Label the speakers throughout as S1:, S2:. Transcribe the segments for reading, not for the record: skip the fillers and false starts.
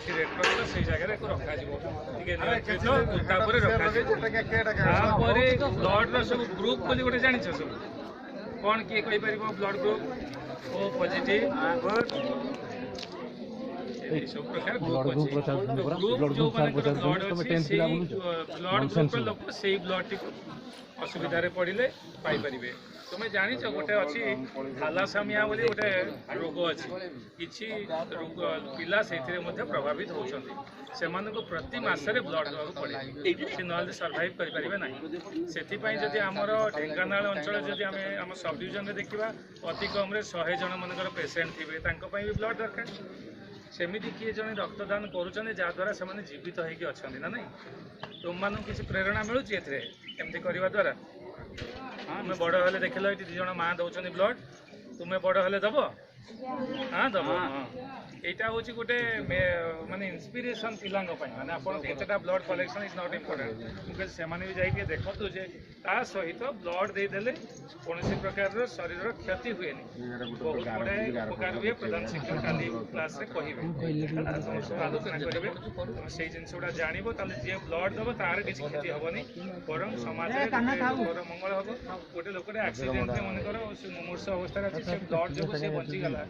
S1: अच्छी red cross से जगह रखा ब्लड सब ग्रुप बोली गोटे जान सब कौन किए कहीपर ब्लड ग्रुप ओ पॉजिटिव सब प्रकार ग्रुप अच्छे ग्रुप जो ब्लड ग्रुप लोक से ब्लड टी असुविधा पड़े पाइपर तुम्हें जाच गोटे अच्छी थालासेमिया बोली गोटे रोग अच्छी किसी पिला से प्रभावित होती से प्रति मसरे ब्लड देवा पड़े सी ना सर्वाइव करें ना से आमर ढेंकानाल अंचल जदि आम सब डिविजन में देखा अति कम 100 जन मनकर पेसेंट थे भी ब्लड दरकार सेमती किए जन रक्तदान करुँच जहाद्वारा से जीवित होगी अच्छा ना नहीं तुम मानू किसी प्रेरणा मिलूँ एमती करने द्वारा तुम्हें बड़ हेल्ले देख लो ये 2 जन माँ दौरान ब्लड तुम्हें बड़ हेल्ले दब हाँ दब यहाँ हूँ गोटे माने इन्स्पिरेशन पिला माने आपटा blood collection is not important मुझे से भी जाइए देखते जे ता सहित ब्लड देदेले कौन प्रकार शरीर क्षति हुए बहुत बड़े उपकार हुए प्रधान शिक्षक काली क्लास कहे आलोचना करेंगे तुम से जिन गुड़ा जानव जी ब्लड दब तार किसी क्षति हेनी बर समाज मंगल हम गोटे लोक एक्सीडेंट मनकर मुमूर्ष अवस्था अच्छी से ब्लड जो से बचीगला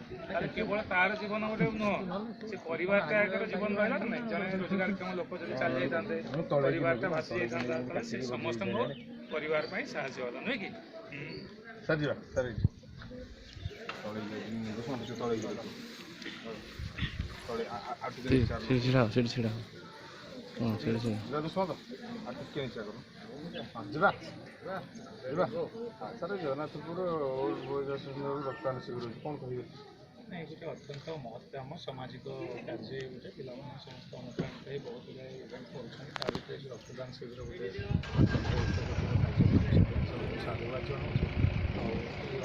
S1: केवल तार जीवन गोटे नुह से परिवारटा जीवन रहा ना जड़े रोजगारक्षम लोक जो चली जाते परिवारटा भासी जाता से समस्त परिवार साहय वाला नुहे कि
S2: जगन्नाथपुर रक्तदान शिविर कौन कह
S1: नहीं गोटे अत्यंत महत्व आम सामाजिक कार्य गोटे पिला समस्त अनुप्राणित बहुत गुड़ा इवेंट कर रक्तदान शिविर गोटे साधुवाद जनाऊँ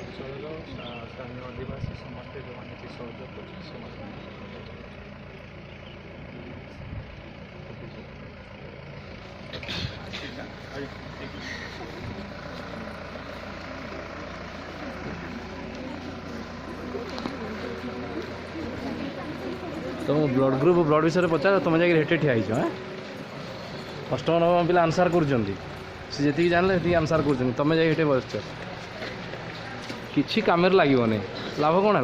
S1: अंचल स्थानीय आदिवासी समस्ते जो मैंने सहयोग कर
S3: तुम ब्लड ग्रुप ब्लड विषय में पचार तुम जाकर हेटे ठिया है अष्टम नवम पिला आंसर कर जी जानले आंसर कर तुम जाए बस कि कम लगे लाभ कौन है